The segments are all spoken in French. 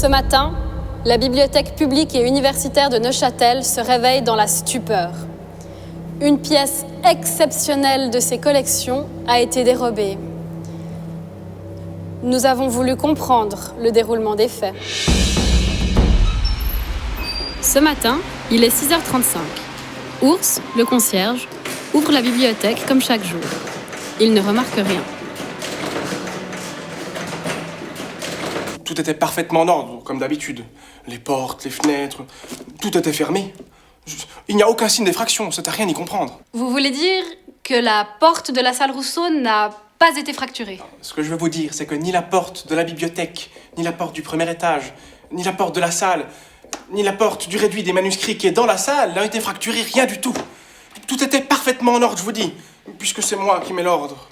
Ce matin, la bibliothèque publique et universitaire de Neuchâtel se réveille dans la stupeur. Une pièce exceptionnelle de ses collections a été dérobée. Nous avons voulu comprendre le déroulement des faits. Ce matin, il est 6h35. Ours, le concierge, ouvre la bibliothèque comme chaque jour. Il ne remarque rien. Tout était parfaitement en ordre, comme d'habitude. Les portes, les fenêtres, tout était fermé. Il n'y a aucun signe d'effraction, c'est à rien y comprendre. Vous voulez dire que la porte de la salle Rousseau n'a pas été fracturée? Ce que je veux vous dire, c'est que ni la porte de la bibliothèque, ni la porte du premier étage, ni la porte de la salle, ni la porte du réduit des manuscrits qui est dans la salle n'a été fracturée, rien du tout. Tout était parfaitement en ordre, je vous dis, puisque c'est moi qui mets l'ordre.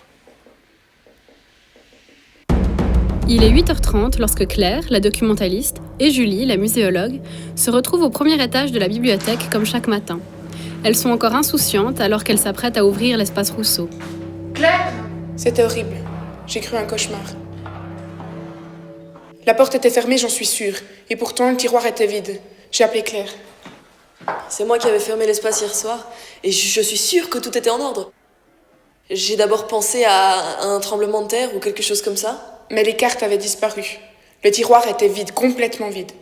Il est 8h30 lorsque Claire, la documentaliste, et Julie, la muséologue, se retrouvent au premier étage de la bibliothèque comme chaque matin. Elles sont encore insouciantes alors qu'elles s'apprêtent à ouvrir l'espace Rousseau. Claire! C'était horrible. J'ai cru un cauchemar. La porte était fermée, j'en suis sûre. Et pourtant, le tiroir était vide. J'ai appelé Claire. C'est moi qui avais fermé l'espace hier soir, et je suis sûre que tout était en ordre. J'ai d'abord pensé à un tremblement de terre ou quelque chose comme ça. Mais les cartes avaient disparu. Le tiroir était vide, complètement vide.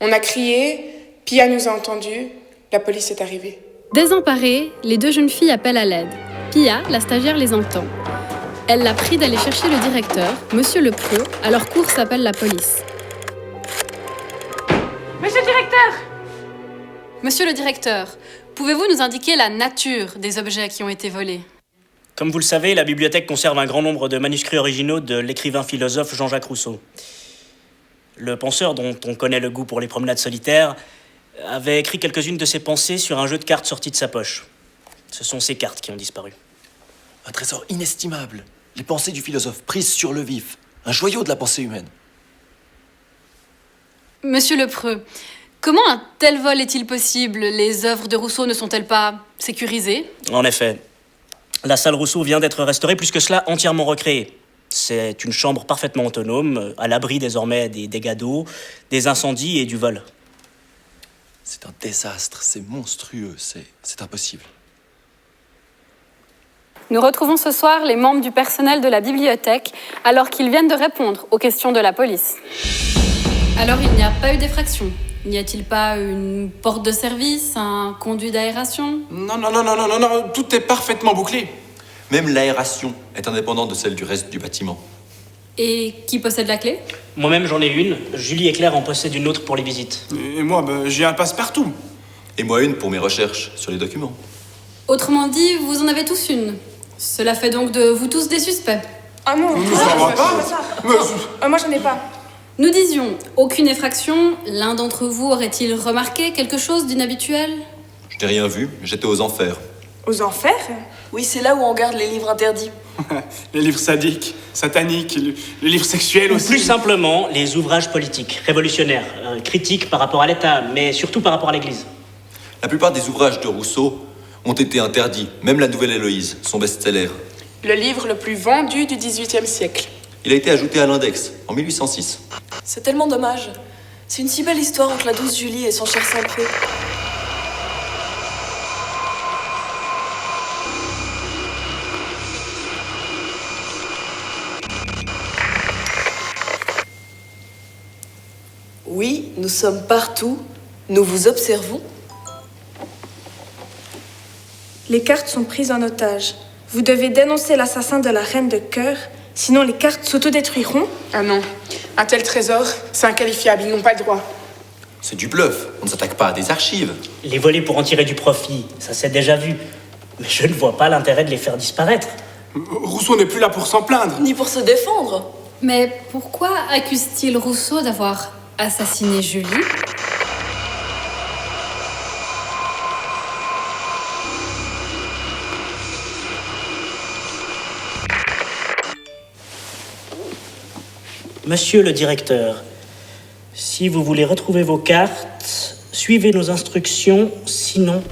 On a crié, Pia nous a entendus, la police est arrivée. Désemparées, les deux jeunes filles appellent à l'aide. Pia, la stagiaire, les entend. Elle l'a prie d'aller chercher le directeur, Monsieur Lepreux, alors course appelle la police. Monsieur le directeur! Monsieur le directeur, pouvez-vous nous indiquer la nature des objets qui ont été volés? Comme vous le savez, la bibliothèque conserve un grand nombre de manuscrits originaux de l'écrivain philosophe Jean-Jacques Rousseau. Le penseur, dont on connaît le goût pour les promenades solitaires, avait écrit quelques-unes de ses pensées sur un jeu de cartes sorti de sa poche. Ce sont ces cartes qui ont disparu. Un trésor inestimable. Les pensées du philosophe prises sur le vif. Un joyau de la pensée humaine. Monsieur Lepreux, comment un tel vol est-il possible? Les œuvres de Rousseau ne sont-elles pas sécurisées? En effet, la salle Rousseau vient d'être restaurée, plus que cela, entièrement recréée. C'est une chambre parfaitement autonome, à l'abri désormais des dégâts d'eau, des incendies et du vol. C'est un désastre, c'est monstrueux, c'est impossible. Nous retrouvons ce soir les membres du personnel de la bibliothèque alors qu'ils viennent de répondre aux questions de la police. Alors il n'y a pas eu d'effraction? N'y a-t-il pas une porte de service, un conduit d'aération? Non, tout est parfaitement bouclé. Même l'aération est indépendante de celle du reste du bâtiment. Et qui possède la clé? Moi-même, j'en ai une. Julie et Claire en possèdent une autre pour les visites. Et moi, j'ai un passe-partout. Et moi une pour mes recherches sur les documents. Autrement dit, vous en avez tous une. Cela fait donc de vous tous des suspects. Ah non, moi j'en ai pas. Nous disions, aucune effraction. L'un d'entre vous aurait-il remarqué quelque chose d'inhabituel? Je n'ai rien vu, j'étais aux enfers. Aux enfers? Oui, c'est là où on garde les livres interdits. Les livres sadiques, sataniques, les livres sexuels aussi. Plus simplement, les ouvrages politiques, révolutionnaires, critiques par rapport à l'État, mais surtout par rapport à l'Église. La plupart des ouvrages de Rousseau ont été interdits, même la Nouvelle Héloïse, son best-seller. Le livre le plus vendu du XVIIIe siècle. Il a été ajouté à l'index, en 1806. C'est tellement dommage. C'est une si belle histoire entre la douce Julie et son cher Saint-Preux. Oui, nous sommes partout. Nous vous observons. Les cartes sont prises en otage. Vous devez dénoncer l'assassin de la reine de cœur, sinon les cartes s'autodétruiront. Ah non, un tel trésor, c'est inqualifiable, ils n'ont pas le droit. C'est du bluff, on ne s'attaque pas à des archives. Les voler pour en tirer du profit, ça s'est déjà vu. Mais je ne vois pas l'intérêt de les faire disparaître. Rousseau n'est plus là pour s'en plaindre. Ni pour se défendre. Mais pourquoi accuse-t-il Rousseau d'avoir assassiné Julie? Monsieur le directeur, si vous voulez retrouver vos cartes, suivez nos instructions, sinon